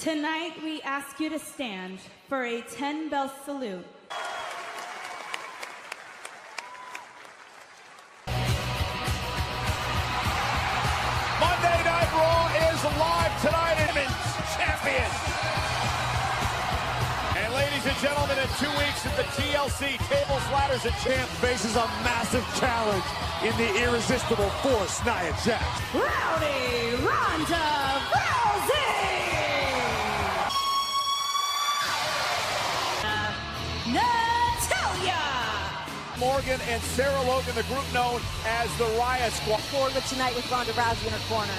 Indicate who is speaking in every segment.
Speaker 1: Tonight, we ask you to stand for a 10-bell salute.
Speaker 2: Monday Night Raw is live tonight in Women's Champion. And ladies and gentlemen, in 2 weeks at the TLC Tables, Ladders, and Champ
Speaker 3: faces a massive challenge in the irresistible force, Nia Jax.
Speaker 1: Rowdy Ronda Rousey! Natalya!
Speaker 2: Morgan and Sarah Logan, the group known as the Riot Squad.
Speaker 4: Forward tonight with Ronda Rousey in her corner.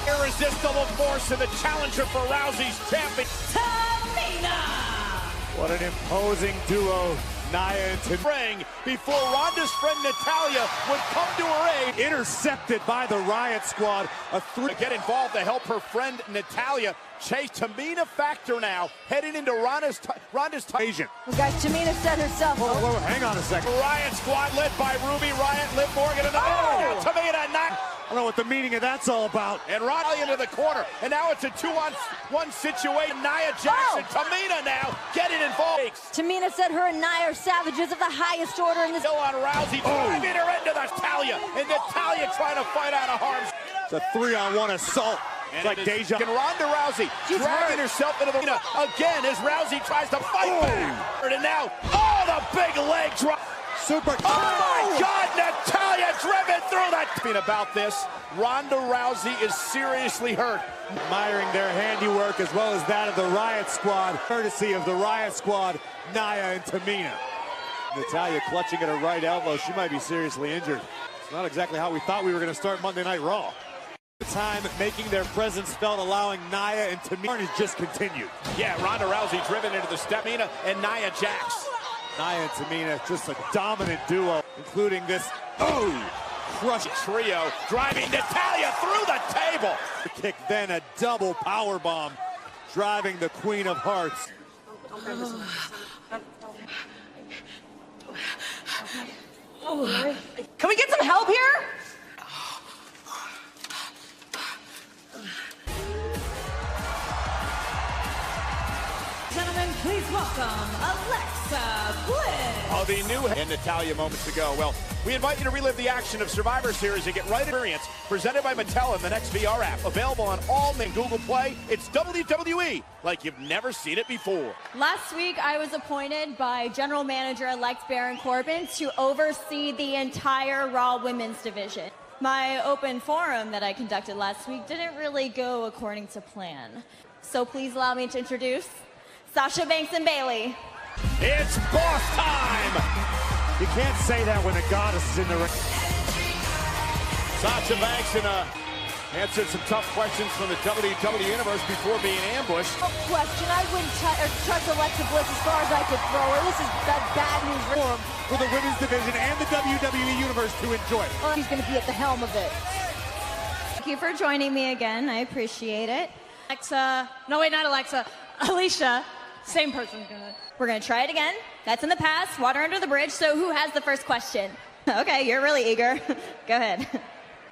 Speaker 2: Irresistible force and the challenger for Rousey's champion.
Speaker 1: Tamina!
Speaker 3: What an imposing duo, Nia and
Speaker 2: Tamina. Before Ronda's friend Natalya would come to her aid.
Speaker 3: Intercepted by the Riot Squad.
Speaker 2: Get involved to help her friend Natalya chase. Tamina Factor now heading into Ronda's
Speaker 3: agent.
Speaker 4: Well, guys, Tamina said herself.
Speaker 3: Whoa, hang on a second.
Speaker 2: Riot Squad led by Ruby Riott, Liv Morgan, and now Tamina not.
Speaker 3: I don't know what the meaning of that's all about.
Speaker 2: And Ronda into the corner, and now it's a 2-on-1 situation. Nia Jax and Tamina now getting involved.
Speaker 4: Tamina said her and Nia are savages of the highest order in this.
Speaker 2: Still on Rousey, driving her into Natalya, and Natalya trying to fight out of harm's.
Speaker 3: It's a 3-on-1 assault. It's like deja.
Speaker 2: And Ronda Rousey dragging herself into the arena again as Rousey tries to fight back. And now, the big leg drop.
Speaker 3: Super.
Speaker 2: Oh my God, Natalya driven through that. About this, Ronda Rousey is seriously hurt.
Speaker 3: Admiring their handiwork as well as that of the Riot Squad, courtesy of the Riot Squad, Nia and Tamina. Natalya clutching at her right elbow. She might be seriously injured. It's not exactly how we thought we were going to start Monday Night Raw. The time making their presence felt, allowing Nia and Tamina has just continued.
Speaker 2: Yeah, Ronda Rousey driven into the step. Tamina and Nia Jax.
Speaker 3: Nia and Tamina, just a dominant duo, including this crush
Speaker 2: trio, driving Natalya through the table.
Speaker 3: The kick, then a double power bomb, driving the Queen of Hearts.
Speaker 4: Can we get some help here?
Speaker 1: Gentlemen, please welcome Alexa Bliss.
Speaker 2: The new and Natalya moments ago. Well, we invite you to relive the action of Survivor Series and get right experience presented by Mattel in the next VR app. Available on all and Google Play. It's WWE like you've never seen it before.
Speaker 5: Last week, I was appointed by General Manager-elect Baron Corbin to oversee the entire Raw Women's division. My open forum that I conducted last week didn't really go according to plan. So please allow me to introduce Sasha Banks and Bayley.
Speaker 2: It's boss time!
Speaker 3: You can't say that when a goddess is in the ring.
Speaker 2: Sasha Banks answered some tough questions from the WWE Universe before being ambushed.
Speaker 4: No question, I wouldn't trust Alexa Bliss as far as I could throw her. This is bad news
Speaker 3: for the women's division and the WWE Universe to enjoy.
Speaker 4: Well, he's going to be at the helm of it.
Speaker 5: Thank you for joining me again. I appreciate it.
Speaker 6: Alicia. Same person.
Speaker 5: We're gonna try it again. That's in the past, water under the bridge. So who has the first question? Okay, you're really eager. Go ahead.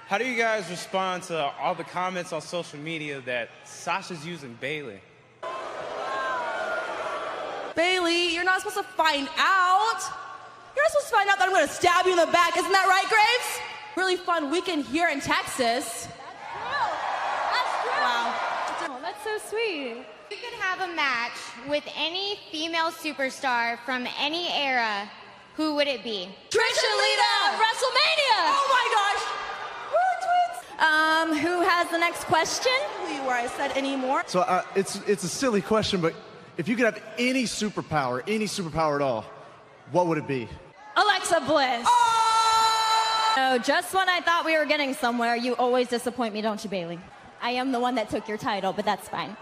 Speaker 7: How do you guys respond to all the comments on social media that Sasha's using Bayley?
Speaker 6: Bayley, you're not supposed to find out. You're not supposed to find out that I'm gonna stab you in the back. Isn't that right, Graves? Really fun weekend here in Texas.
Speaker 5: That's true.
Speaker 6: Wow.
Speaker 5: Oh, that's so sweet.
Speaker 8: You could have a match with any female superstar from any era, who would it be?
Speaker 6: Trish and Lita!
Speaker 5: WrestleMania!
Speaker 6: Oh my gosh!
Speaker 5: Who has the next question?
Speaker 6: Where I said any more.
Speaker 9: So it's a silly question, but if you could have any superpower at all, what would it be?
Speaker 5: Alexa Bliss. Oh, just when I thought we were getting somewhere, you always disappoint me, don't you, Bayley? I am the one that took your title, but that's fine.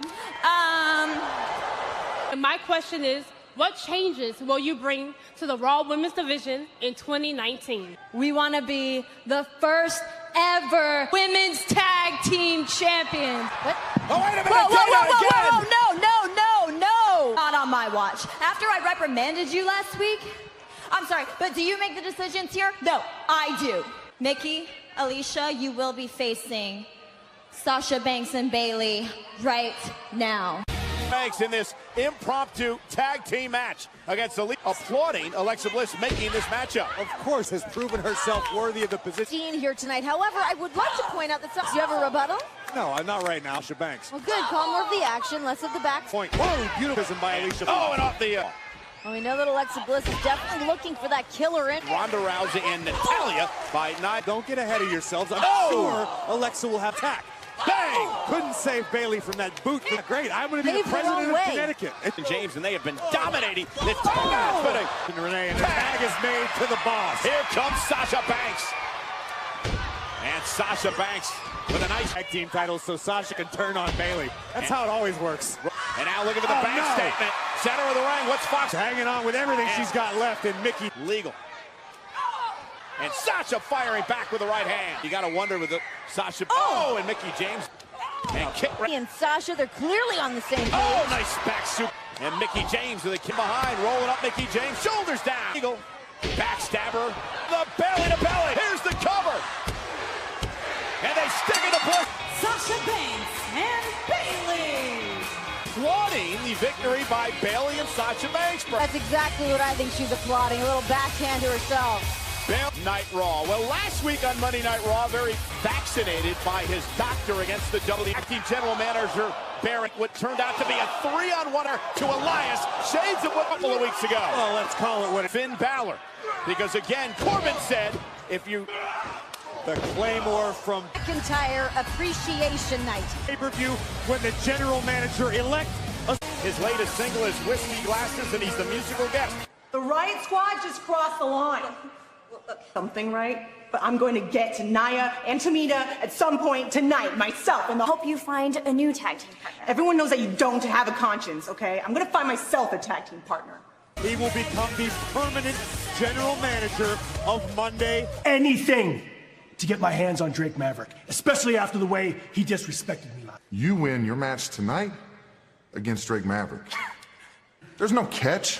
Speaker 6: My question is, what changes will you bring to the Raw Women's Division in 2019?
Speaker 5: We want to be the first ever women's tag team champions. What?
Speaker 2: Oh, wait a minute!
Speaker 5: No! Not on my watch. After I reprimanded you last week, I'm sorry, but do you make the decisions here? No, I do. Nikki, Alicia, you will be facing Sasha Banks and Bayley right now.
Speaker 2: Banks in this impromptu tag team match against Elite, applauding Alexa Bliss making this matchup.
Speaker 3: Of course, has proven herself worthy of the position.
Speaker 4: Here tonight. However, I would like to point out that do you have a rebuttal?
Speaker 3: No, not right now, Sasha Banks.
Speaker 4: Well, good. Call more of the action, less of the back.
Speaker 3: Point. Whoa, beautiful by Alicia.
Speaker 2: Oh, and off the...
Speaker 4: Well, we know that Alexa Bliss is definitely looking for that killer in.
Speaker 2: Ronda Rousey and Natalya by Nia.
Speaker 3: Don't get ahead of yourselves. I'm sure Alexa will have tack.
Speaker 2: Bang!
Speaker 3: Couldn't save Bayley from that boot. Great. I'm going to be the president of Connecticut.
Speaker 2: James, and they have been dominating the tag.
Speaker 3: And Renee, and the tag is made to the boss.
Speaker 2: Here comes Sasha Banks. And Sasha Banks with a nice
Speaker 3: tag team title so Sasha can turn on Bayley. That's how it always works.
Speaker 2: And now looking for the bank statement. Center of the ring. What's Fox?
Speaker 3: Hanging on with everything she's got left, and Mickey.
Speaker 2: Legal. And Sasha firing back with the right hand. You got to wonder with the Sasha. Oh, and Mickie James. And kick right.
Speaker 4: And Sasha, they're clearly on the same page.
Speaker 2: Oh, nice back super. And Mickie James with a kick behind, rolling up Mickie James. Shoulders down. Eagle. Backstabber. The belly to belly. Here's the cover. And they stick it to place.
Speaker 1: Sasha Banks and Bayley.
Speaker 2: Applauding the victory by Bayley and Sasha Banks.
Speaker 4: That's exactly what I think she's applauding. A little backhand to herself.
Speaker 2: Night Raw. Well, last week on Monday Night Raw, very vaccinated by his doctor against the acting general manager, Barrett, what turned out to be a 3-on-1 to Elias, shades of what a couple of weeks ago.
Speaker 3: Well, let's call it what it is.
Speaker 2: Finn Balor. Because again, Corbin said, if you...
Speaker 3: The Claymore from
Speaker 4: McIntyre Appreciation Night.
Speaker 3: Pay-per-view when the general manager-elect...
Speaker 2: His latest single is Whiskey Glasses, and he's the musical guest.
Speaker 6: The Riot Squad just crossed the line. Something, right? But I'm going to get to Nia and Tamina at some point tonight, myself, and I hope you find a new tag team partner. Everyone knows that you don't have a conscience, okay? I'm going to find myself a tag team partner.
Speaker 3: He will become the permanent general manager of Monday.
Speaker 10: Anything to get my hands on Drake Maverick, especially after the way he disrespected me.
Speaker 11: You win your match tonight against Drake Maverick. There's no catch.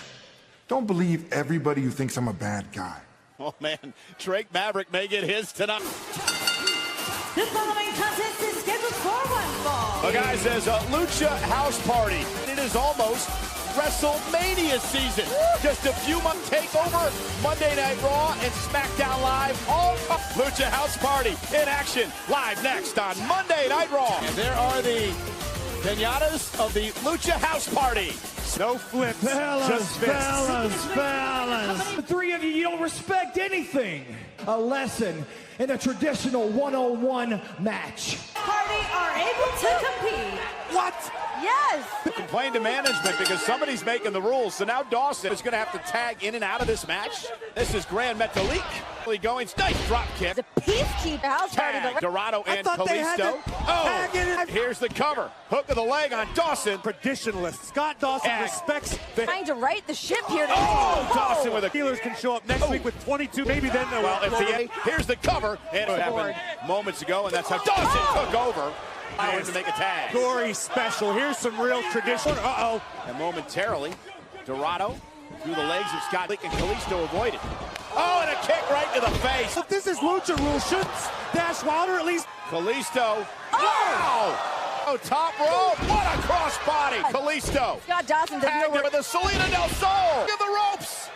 Speaker 11: Don't believe everybody who thinks I'm a bad guy.
Speaker 2: Oh, man. Drake Maverick may get his tonight.
Speaker 1: The following contest is scheduled for one fall.
Speaker 2: Well, guys, there's a Lucha House Party. It is almost WrestleMania season. Just a few months takeover. Monday Night Raw and SmackDown Live. All Lucha House Party in action. Live next on Monday Night Raw. And there are the pinatas of the Lucha House Party.
Speaker 3: No flips, just
Speaker 10: fellas. The three of you, you don't respect anything. A lesson in a traditional one-on-one match.
Speaker 1: Party are able to compete.
Speaker 2: What?
Speaker 4: Yes.
Speaker 2: Complain to management because somebody's making the rules. So now Dawson is going to have to tag in and out of this match. This is Grand Metalik. Going nice drop kick.
Speaker 4: The Peacekeeper House Party.
Speaker 2: Tag, Dorado and Kalisto. Oh, here's the cover. Hook of the leg on Dawson.
Speaker 3: Traditionalist. Scott Dawson respects the...
Speaker 4: Trying to right the ship here.
Speaker 2: Oh, Dawson with a...
Speaker 3: Steelers can show up next week with 22. Maybe then they'll...
Speaker 2: Well, here's the cover. And it happened moments ago, and that's how Dawson took over. Powers to make a tag.
Speaker 3: Gory special. Here's some real tradition. Uh-oh.
Speaker 2: And momentarily, Dorado through the legs of Scott Leak and Kalisto avoided. Oh, and a kick right to the face.
Speaker 3: If this is Lucha rules, shouldn't Dash Wilder at least...
Speaker 2: Kalisto. Wow! Oh, top rope. What a crossbody. Kalisto.
Speaker 4: Scott Dawson doesn't know where...
Speaker 2: with the Salida del Sol. Give the ropes.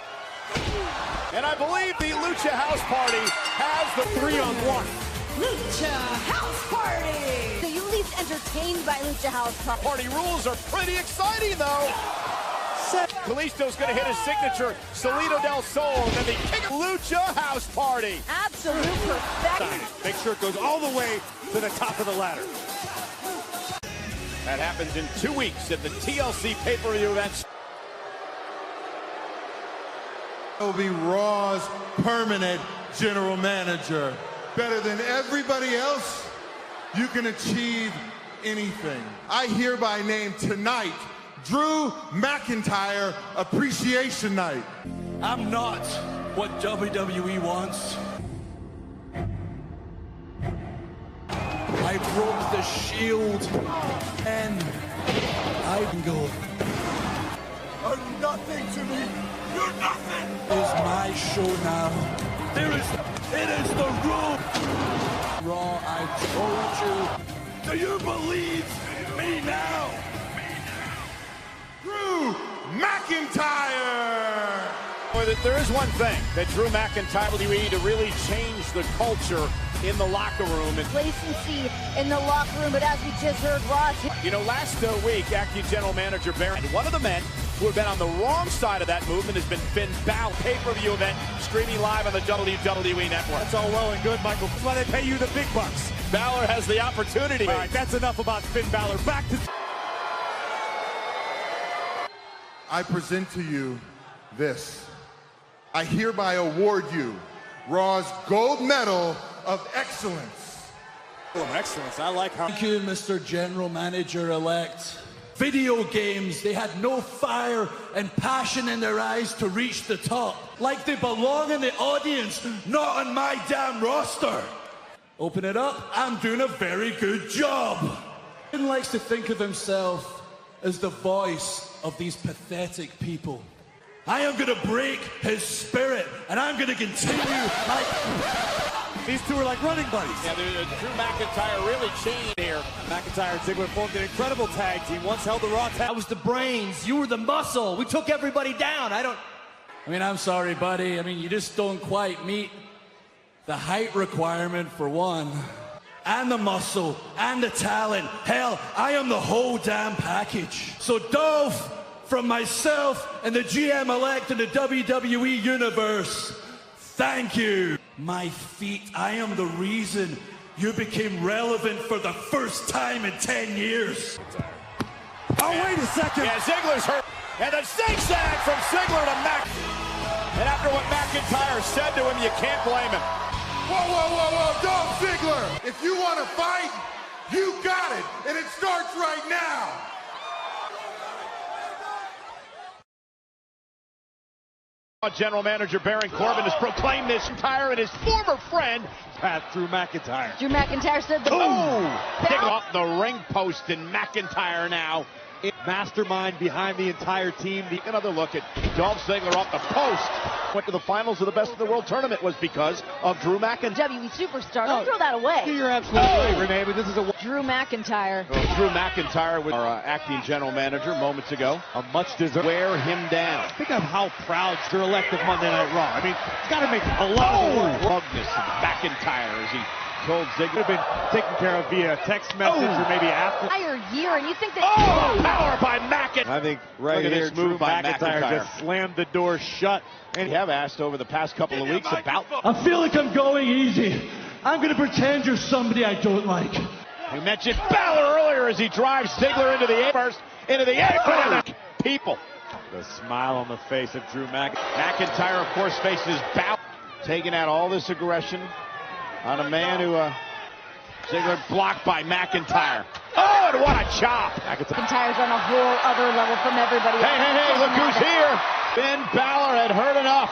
Speaker 2: And I believe the Lucha House Party has the 3-on-1.
Speaker 1: Lucha House Party.
Speaker 4: So you at least entertained by Lucha House Party.
Speaker 2: Party rules are pretty exciting, though. Kalisto's going to hit his signature Salida del Sol, and then the kick. Lucha House Party.
Speaker 4: Absolute perfection.
Speaker 3: Make sure it goes all the way to the top of the ladder.
Speaker 2: That happens in 2 weeks at the TLC pay-per-view events.
Speaker 12: Will be Raw's permanent general manager. Better than everybody else, you can achieve anything. I hereby name tonight Drew McIntyre Appreciation Night.
Speaker 10: I'm not what WWE wants. I broke the shield and I can go.
Speaker 12: Are nothing to me. You're nothing.
Speaker 10: It's my show now. It is the rule. Raw, I told you
Speaker 12: Do you believe me now?
Speaker 11: Drew McIntyre!
Speaker 2: There is one thing that Drew McIntyre will need to really change the culture in the locker room.
Speaker 4: Complacency in the locker room, but as we just heard, Ross.
Speaker 2: You know, last week, acting general manager Baron, one of the men who have been on the wrong side of that movement has been Finn Balor. Pay-per-view event streaming live on the WWE Network.
Speaker 3: That's all well and good, Michael. That's why they pay you the big bucks.
Speaker 2: Balor has the opportunity.
Speaker 3: All right, that's enough about Finn Balor. Back to...
Speaker 11: I present to you this. I hereby award you Raw's Gold Medal of Excellence.
Speaker 3: Excellence. I like how...
Speaker 10: Thank you, Mr. General Manager-elect. Video games, they had no fire and passion in their eyes to reach the top. Like they belong in the audience, not on my damn roster. Open it up, I'm doing a very good job. He likes to think of himself as the voice of these pathetic people. I am going to break his spirit, and I'm going to continue my...
Speaker 3: These two are like running buddies.
Speaker 2: Yeah, Drew McIntyre really changed here.
Speaker 3: McIntyre and Ziggler formed an incredible tag team. Once held the Raw tag.
Speaker 10: I was the brains, you were the muscle. We took everybody down. I mean, I'm sorry, buddy. I mean, you just don't quite meet the height requirement for one. And the muscle, and the talent. Hell, I am the whole damn package. So Dolph, from myself and the GM-elect in the WWE Universe, thank you. My feet, I am the reason you became relevant for the first time in 10 years.
Speaker 3: Oh, wait a second.
Speaker 2: Yeah, Ziggler's hurt. And a zigzag from Ziggler to Mac. And after what McIntyre said to him, you can't blame him.
Speaker 11: Whoa, whoa, whoa, whoa, Dolph Ziggler! If you want to fight, you got it, and it starts right now!
Speaker 2: General Manager Baron Corbin has proclaimed this entire and his former friend
Speaker 3: Pat Drew McIntyre.
Speaker 4: Drew McIntyre said the
Speaker 2: Picking off the ring post, and McIntyre now
Speaker 3: mastermind behind the entire team.
Speaker 2: Another look at Dolph Ziggler off the post. Went to the finals of the Best of the World tournament was because of Drew McIntyre.
Speaker 4: WWE superstar. Don't throw that away.
Speaker 3: You're absolutely right, Renee, but this is a...
Speaker 4: Drew McIntyre.
Speaker 2: Drew McIntyre with our acting general manager moments ago.
Speaker 3: A much deserved...
Speaker 2: Wear him down.
Speaker 3: Think of how proud you're elected Monday Night Raw. I mean, it's got to make a lot of work.
Speaker 2: Rugness and McIntyre as he told Ziggler.
Speaker 3: Could have been taken care of via text message or maybe after.
Speaker 4: Entire year, and you think that...
Speaker 2: Power by McIntyre.
Speaker 3: I think right here, Drew McIntyre just slammed the door shut.
Speaker 2: And you have asked over the past couple of weeks about...
Speaker 10: I feel like I'm going easy. I'm going to pretend you're somebody I don't like.
Speaker 2: We mentioned Balor earlier as he drives Ziggler into the first, into the apron, and the people.
Speaker 3: The smile on the face of Drew McIntyre.
Speaker 2: McIntyre, of course, faces Balor, taking out all this aggression on a man who Ziggler blocked by McIntyre. Oh, and what a chop!
Speaker 4: McIntyre's on a whole other level from everybody else.
Speaker 2: Hey, look who's here! Finn Balor had heard enough.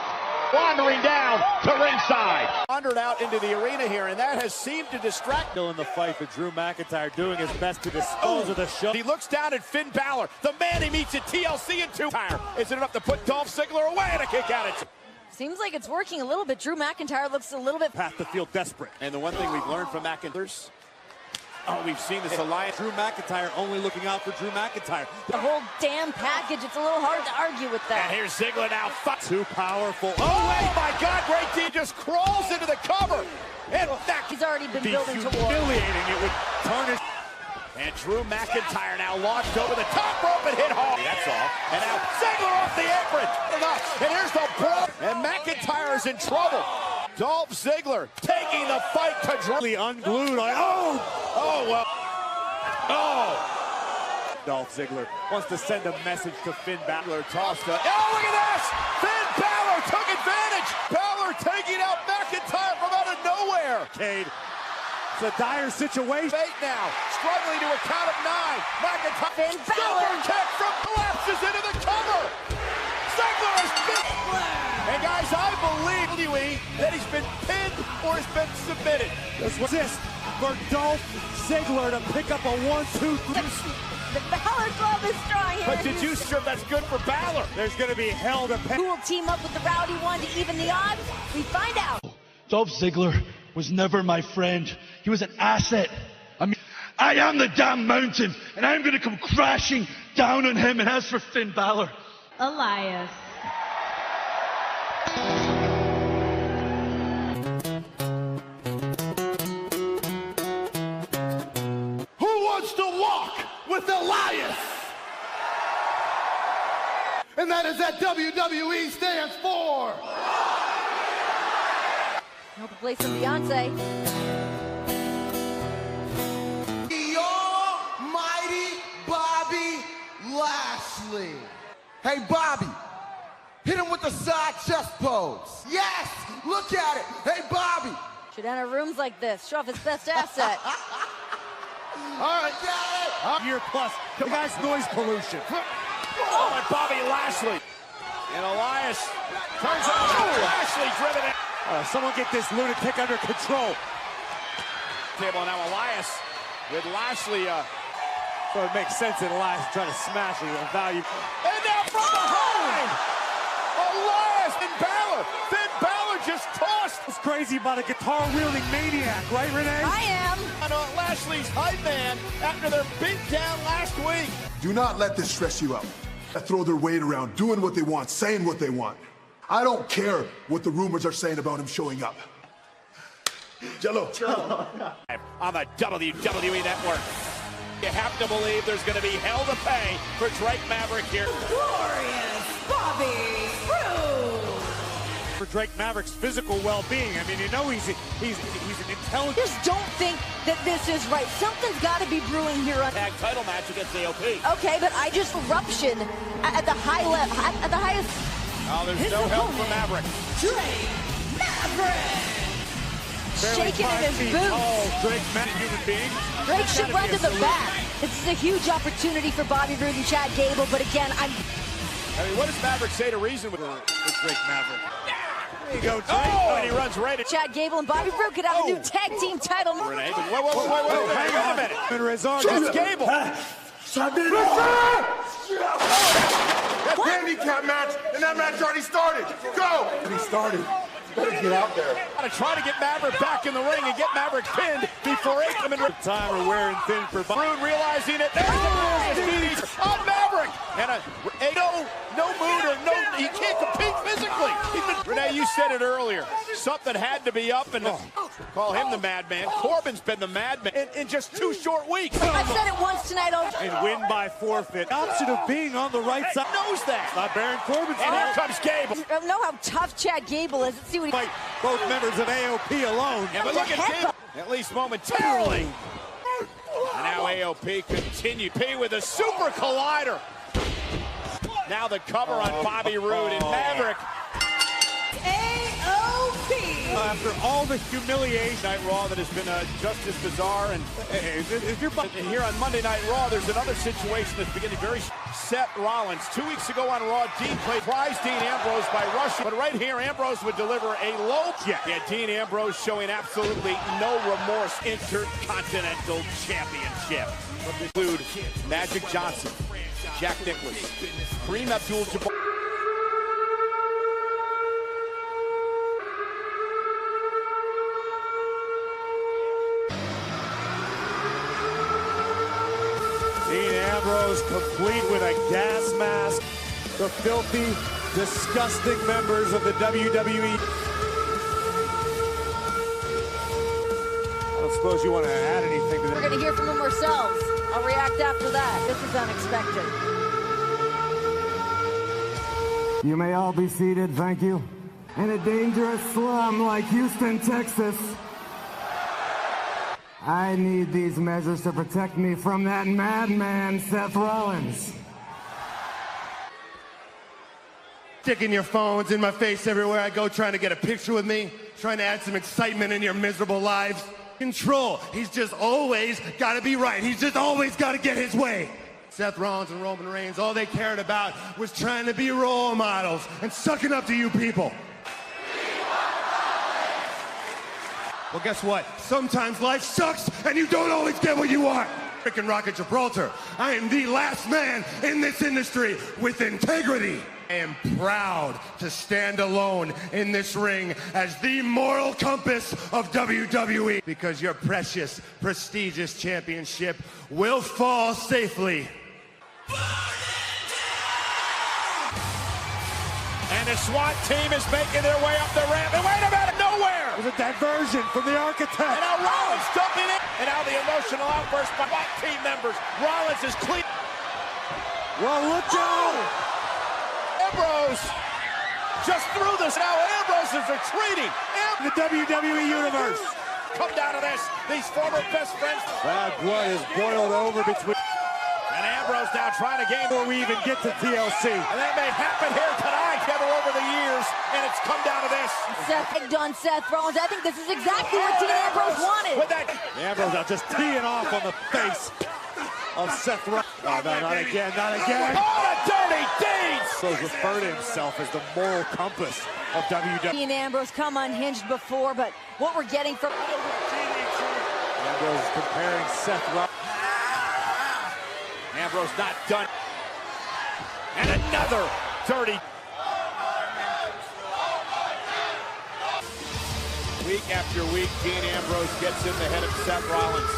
Speaker 2: Wandering down to ringside. Wandered out into the arena here, and that has seemed to distract.
Speaker 3: Still in the fight, but Drew McIntyre doing his best to dispose of the show.
Speaker 2: He looks down at Finn Balor, the man he meets at TLC in 2. Is it enough to put Dolph Ziggler away and a kick out at...
Speaker 4: Seems like it's working a little bit. Drew McIntyre looks a little bit...
Speaker 3: Path to feel desperate.
Speaker 2: And the one thing we've learned from McIntyre... Oh, we've seen this alliance.
Speaker 3: Drew McIntyre only looking out for Drew McIntyre.
Speaker 4: The whole damn package, it's a little hard to argue with that.
Speaker 2: And here's Ziggler now.
Speaker 3: Too powerful.
Speaker 2: Oh my God, great team just crawls into the cover. And that
Speaker 4: he's already been building towards.
Speaker 3: Humiliating, it would turn his...
Speaker 2: And Drew McIntyre now launched over the top rope and hit hard. That's all. And now Ziggler off the apron. And here's the brawl. And McIntyre is in trouble. Dolph Ziggler taking the fight to Drew.
Speaker 3: Unglued. Dolph Ziggler wants to send a message to Finn Balor.
Speaker 2: Tossed up. Oh, look at this! Finn Balor took advantage. Balor taking out McIntyre from out of nowhere.
Speaker 3: Cade. It's a dire situation.
Speaker 2: 8 now, struggling to a count of 9. McIntyre.
Speaker 4: Finn Balor.
Speaker 2: Super kick from collapses into the cover. Ziggler has been. And guys, I believe that he's been pinned or has been submitted.
Speaker 3: This was this for Dolph Ziggler to pick up a 1-2-3.
Speaker 4: The Balor glove is strong here.
Speaker 2: But did you sure that's good for Balor?
Speaker 3: There's going to be hell to pay.
Speaker 4: Who will team up with the Rowdy one to even the odds? We find out.
Speaker 10: Dolph Ziggler was never my friend. He was an asset. I mean, I am the damn mountain, and I'm going to come crashing down on him. And as for Finn Balor,
Speaker 1: Elias.
Speaker 12: Who wants to walk with Elias? And that is what WWE stands for.
Speaker 4: Hope to play some Beyonce.
Speaker 12: The almighty Bobby Lashley. Hey, Bobby, hit him with the side chest pose. Yes, look at it. Hey, Bobby.
Speaker 4: Should enter rooms like this. Show off his best asset.
Speaker 12: All right, got it.
Speaker 3: Year plus. The guy's noise pollution.
Speaker 2: Oh, and Bobby Lashley. And Elias turns on Lashley driven in.
Speaker 3: Someone get this lunatic under control.
Speaker 2: Table now Elias with Lashley.
Speaker 3: So it makes sense that Elias is trying to smash it with value.
Speaker 2: And now from behind! Elias and Balor. Finn Balor just tossed.
Speaker 3: It's crazy about a guitar-wielding maniac, right, Renee?
Speaker 4: I am.
Speaker 2: And Lashley's hype man after their beatdown last week.
Speaker 11: Do not let this stress you out. Throw their weight around, doing what they want, saying what they want. I don't care what the rumors are saying about him showing up. Jello.
Speaker 2: On the WWE Network. You have to believe there's going to be hell to pay for Drake Maverick here.
Speaker 1: Glorious Bobby Roode.
Speaker 3: For Drake Maverick's physical well-being. I mean, you know he's an intelligent...
Speaker 4: Just don't think that this is right. Something's got to be brewing here.
Speaker 2: Tag title match against AOP.
Speaker 4: Okay, but I just eruption at the high level, at the highest...
Speaker 2: Oh, there's no help for Maverick.
Speaker 1: Drake Maverick.
Speaker 4: Shaking in his boots.
Speaker 3: Oh, Drake, man, human being.
Speaker 4: Drake should run to the back. This is a huge opportunity for Bobby Roode and Chad Gable, but again,
Speaker 2: I mean, what does Maverick say to reason with Drake Maverick? There you go, Drake. Oh, and he runs right at
Speaker 4: Chad Gable and Bobby Roode could have a new tag team title.
Speaker 2: Renee, but wait a minute.
Speaker 3: And Rezar
Speaker 2: just Gable.
Speaker 11: That's a handicap match, and that match already started. Go! And he started. Better get out there.
Speaker 2: Gotta try to get Maverick back in the ring and get Maverick pinned before they come in.
Speaker 3: Time are wearing thin for
Speaker 2: Roode realizing it. There's the Glorious DDT on Maverick. And no mood or he can't compete physically. Renee, you said it earlier. Something had to be up, and call him the madman. Corbin's been the madman in just 2 short weeks.
Speaker 4: I said it once tonight.
Speaker 3: And win by forfeit. Option of being on the right side.
Speaker 2: Knows that.
Speaker 3: Not Baron Corbin's
Speaker 2: and here comes Gable.
Speaker 4: I don't know how tough Chad Gable is. Let's see what he...
Speaker 3: Fight both members of AOP alone.
Speaker 2: Yeah, but look at Gable. At least momentarily. And now AOP continue. P with a super collider. Now the cover on Bobby Roode and Maverick.
Speaker 1: AOP.
Speaker 2: After all the humiliation Night Raw that has been just as bizarre, and if you're here on Monday Night Raw, there's another situation that's beginning very. Seth Rollins 2 weeks ago on Raw, Dean surprised Dean Ambrose by rushing, but right here Ambrose would deliver a low. Yeah, Dean Ambrose showing absolutely no remorse. Intercontinental Championship. Include Magic Johnson, Jack Nicklaus, Kareem Abdul-Jabbar.
Speaker 3: Dean Ambrose complete with a gas mask. The filthy, disgusting members of the WWE. I don't suppose you want to add anything to that.
Speaker 4: We're going to hear from them ourselves. I'll react after that. This is unexpected.
Speaker 13: You may all be seated, thank you. In a dangerous slum like Houston, Texas, I need these measures to protect me from that madman, Seth Rollins.
Speaker 9: Sticking your phones in my face everywhere I go, trying to get a picture with me, trying to add some excitement in your miserable lives. Control. He's just always got to be right. He's just always got to get his way. Seth Rollins and Roman Reigns, all they cared about was trying to be role models and sucking up to you people. Well, guess what? Sometimes life sucks and you don't always get what you want. Freaking Rock of Gibraltar. I am the last man in this industry with integrity. I am proud to stand alone in this ring as the moral compass of WWE, because your precious, prestigious championship will fall safely.
Speaker 2: And the SWAT team is making their way up the ramp. And wait a minute, nowhere!
Speaker 3: There's a diversion from the Architect.
Speaker 2: And now Rollins dumping it. And now the emotional outburst by SWAT team members. Rollins is clean.
Speaker 3: Well, look out!
Speaker 2: Ambrose just threw this. Now Ambrose is retreating.
Speaker 3: The WWE Universe.
Speaker 2: Come down to this. These former best friends.
Speaker 3: Bad blood is boiled over between.
Speaker 2: And Ambrose now trying to gain
Speaker 3: before we even get to TLC.
Speaker 2: And that may happen here tonight, together over the years, and it's come down to this.
Speaker 4: Seth egged on Seth Rollins. I think this is exactly what Dean Ambrose wanted.
Speaker 2: With that,
Speaker 3: Ambrose now just teeing off on the face of Seth Rollins. Oh, no, not again, not again.
Speaker 2: Oh, the dirty deeds!
Speaker 3: So he's referred to himself as the moral compass of WWE.
Speaker 4: Dean Ambrose come unhinged before, but what we're getting from
Speaker 3: Ambrose is comparing Seth Rollins.
Speaker 2: Ambrose not done. And another dirty. Week after week, Dean Ambrose gets in the head of Seth Rollins.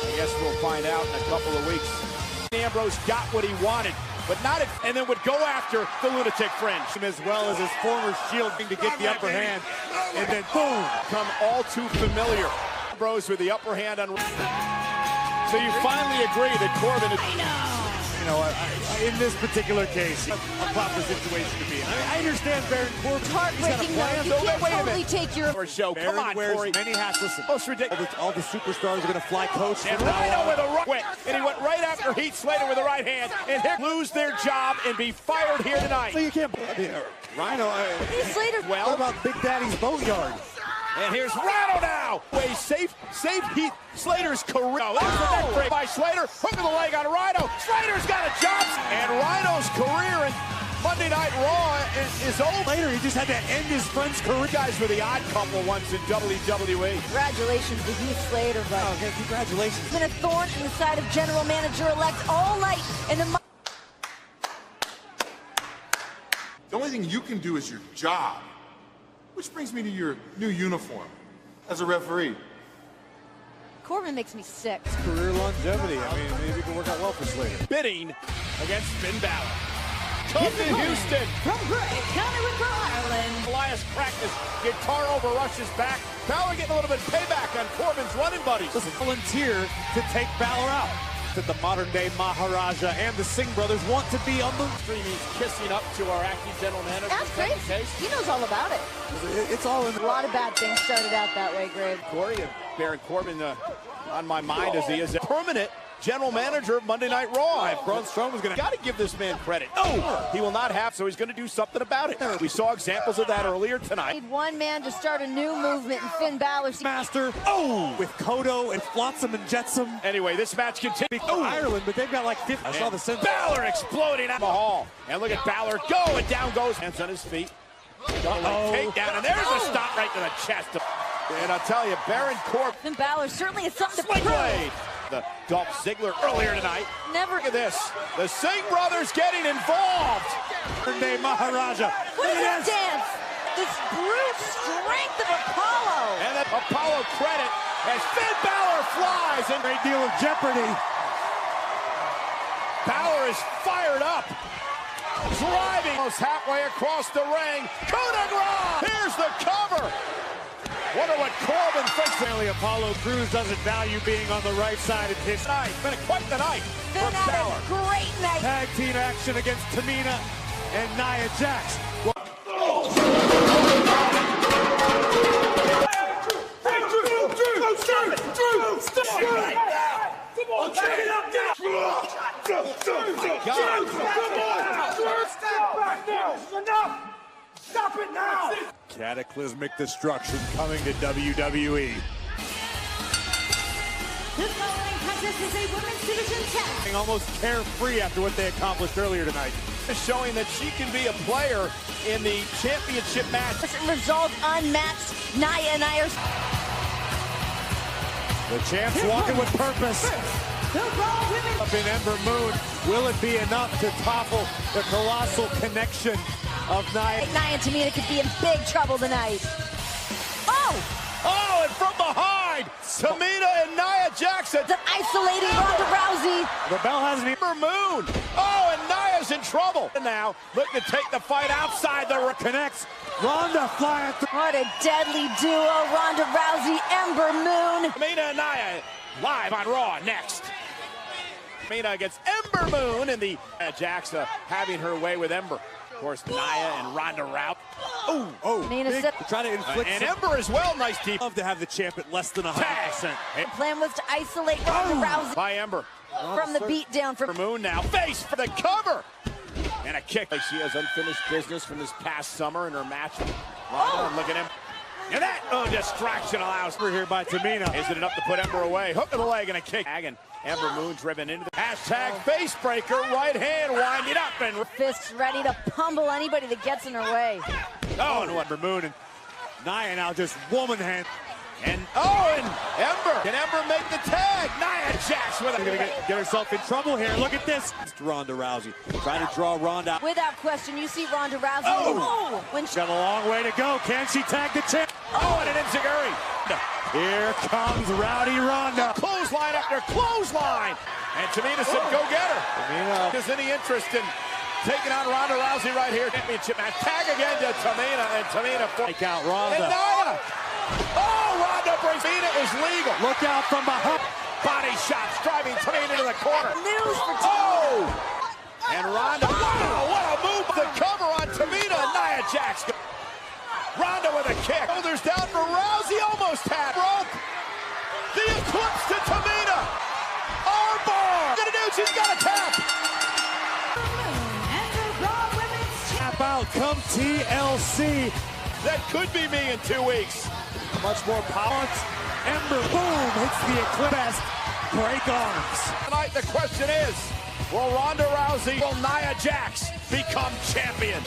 Speaker 2: I guess we'll find out in a couple of weeks. Ambrose got what he wanted, but not it, and then would go after the lunatic fringe.
Speaker 3: As well as his former Shield to get the upper hand, and then boom,
Speaker 2: come all too familiar. Ambrose with the upper hand on. So you finally agree that Corbin is...
Speaker 3: You know, in this particular case, a proper situation to be in. I understand Baron Corbin.
Speaker 4: It's heartbreaking, though. You can't totally take your...
Speaker 2: Show.
Speaker 3: Baron
Speaker 2: Come on,
Speaker 3: wears
Speaker 2: Corey.
Speaker 3: many hats. Listen,
Speaker 2: most ridiculous.
Speaker 3: All the superstars are going to fly coach.
Speaker 2: And Rhino with a right, and he went right after Heath Slater with the right hand, and lose their job and be fired here tonight.
Speaker 3: So you can't... Rhino...
Speaker 4: Heath Slater...
Speaker 3: Well, what about Big Daddy's Boneyard?
Speaker 2: And here's Rhino now. Save Heath Slater's career. Oh, there's the neck break by Slater. Hook of the leg on Rhino. Slater's got a job. And Rhino's career in Monday Night Raw is over.
Speaker 3: Slater, he just had to end his friend's career.
Speaker 2: You guys were the odd couple once in WWE.
Speaker 4: Congratulations to Heath Slater, but
Speaker 3: okay, congratulations.
Speaker 4: It's been a thorn in the side of General Manager-elect all night. And the
Speaker 11: only thing you can do is your job. Which brings me to your new uniform as a referee.
Speaker 4: Corbin makes me sick.
Speaker 3: Career longevity. I mean, maybe it can work out well for Slater.
Speaker 2: Bidding against Finn Balor. Come to Houston.
Speaker 1: From Gray County, Rhode Island.
Speaker 2: Elias cracked his guitar over Rush's back. Balor getting a little bit of payback on Corbin's running buddies.
Speaker 3: Listen, volunteer to take Balor out. That the modern-day Maharaja and the Singh brothers want to be on the
Speaker 2: stream. He's kissing up to our acting general manager.
Speaker 4: That's great. He knows all about it.
Speaker 3: It's all in.
Speaker 4: A lot of bad things started out that way, Greg.
Speaker 2: Corey, Baron Corbin on my mind as he is a permanent general manager of Monday Night Raw.
Speaker 3: Braun Strowman's going to...
Speaker 2: Got to give this man credit. No! He will not have, so he's going to do something about it. We saw examples of that earlier tonight.
Speaker 4: Need one man to start a new movement in Finn Balor.
Speaker 3: Master, with Kodo and Flotsam and Jetsam.
Speaker 2: Anyway, this match continues.
Speaker 3: Ireland, but they've got like 50. I saw the sense.
Speaker 2: Balor exploding out the hall. And look at Balor go, and down goes. Hands on his feet. Takedown, and there's a stop right to the chest. And I'll tell you, Baron Corbin.
Speaker 4: Finn Balor certainly has something to
Speaker 2: Swing
Speaker 4: prove.
Speaker 2: blade. The Dolph Ziggler earlier tonight.
Speaker 4: Never.
Speaker 2: Look at this. The Singh brothers getting involved.
Speaker 3: Modern-day Maharaja.
Speaker 4: What is this dance? This brute strength of Apollo.
Speaker 2: And then Apollo credit as Finn Balor flies. And
Speaker 3: great deal of jeopardy.
Speaker 2: Balor is fired up. Driving almost halfway across the ring. Coup de grace. Here's the cover. Wonder what Corbin thinks.
Speaker 3: Apparently Apollo Crews doesn't value being on the right side of his
Speaker 2: night. It's been quite the night for Balor.
Speaker 4: Great night.
Speaker 3: Tag team action against Tamina and Nia Jax.
Speaker 9: Stop it now!
Speaker 3: Cataclysmic destruction coming to WWE.
Speaker 1: This following contest is a women's division test.
Speaker 3: Almost carefree after what they accomplished earlier tonight.
Speaker 2: Showing that she can be a player in the championship match.
Speaker 4: Result unmatched. Nia and I are...
Speaker 3: The champ's walking with purpose.
Speaker 1: The Raw Women's
Speaker 3: Up in Ember Moon. Will it be enough to topple the colossal connection of Nia?
Speaker 4: Nia and Tamina could be in big trouble tonight.
Speaker 2: Oh, and from behind, Tamina and Nia Jax.
Speaker 4: The isolating Ronda Rousey.
Speaker 3: The bell hasn't even.
Speaker 2: Ember Moon. Oh, and Nia's in trouble. And now, looking to take the fight outside the
Speaker 3: connects. Ronda flying through.
Speaker 4: What a deadly duo, Ronda Rousey, Ember Moon.
Speaker 2: Tamina and Nia live on Raw next. Tamina against Ember Moon, and the Jax having her way with Ember. Of course, Nia and Ronda Rousey.
Speaker 4: Tamina
Speaker 3: trying to inflict.
Speaker 2: And Ember as well, nice deep.
Speaker 3: Love to have the champ at less than 100%.
Speaker 4: The plan was to isolate Ronda Rousey
Speaker 2: By Ember.
Speaker 4: from the beatdown from
Speaker 2: Moon now. Face for the cover. And a kick. Like she has unfinished business from this past summer in her match. Ronda, look at him. And that distraction allows.
Speaker 3: We're here by Tamina.
Speaker 2: Is it enough to put Ember away? Hook to the leg and a kick. And Ember Moon driven into the hashtag face breaker. Right hand winding up and
Speaker 4: fists ready to pummel anybody that gets in her way.
Speaker 2: Oh, and
Speaker 3: Ember Moon and Nia now just woman hand.
Speaker 2: And Ember. Can Ember make the tag? Nia Jax with
Speaker 3: Gonna get herself in trouble here. Look at this. It's Ronda Rousey trying to draw Ronda.
Speaker 4: Without question, you see Ronda Rousey. When she
Speaker 3: got a long way to go. Can she tag the champ?
Speaker 2: Oh, and an enziguri.
Speaker 3: Here comes Rowdy Ronda.
Speaker 2: Clothesline after clothesline. And Tamina said, go get her.
Speaker 3: Tamina.
Speaker 2: There's any interest in taking on Ronda Rousey right here. Championship match. Tag again to Tamina, and Tamina.
Speaker 3: Take out Ronda.
Speaker 2: And Nia. Oh, Ronda brings Tamina is legal.
Speaker 3: Look out from behind.
Speaker 2: Body shots driving Tamina to the corner.
Speaker 4: News for Tamina.
Speaker 2: And Ronda. Wow, what a move. The cover on Tamina and Nia Jax. Ronda with a kick. Shoulders down for Rousey. Almost had rope. The eclipse to Tamina. Armbar. Gonna do. She's got a tap.
Speaker 1: and the Raw Women's
Speaker 3: Tap out. Come TLC.
Speaker 2: That could be me in 2 weeks.
Speaker 3: Much more power. Ember boom hits the eclipse. Break arms.
Speaker 2: Tonight the question is, will Ronda Rousey, will Nia Jax become champion?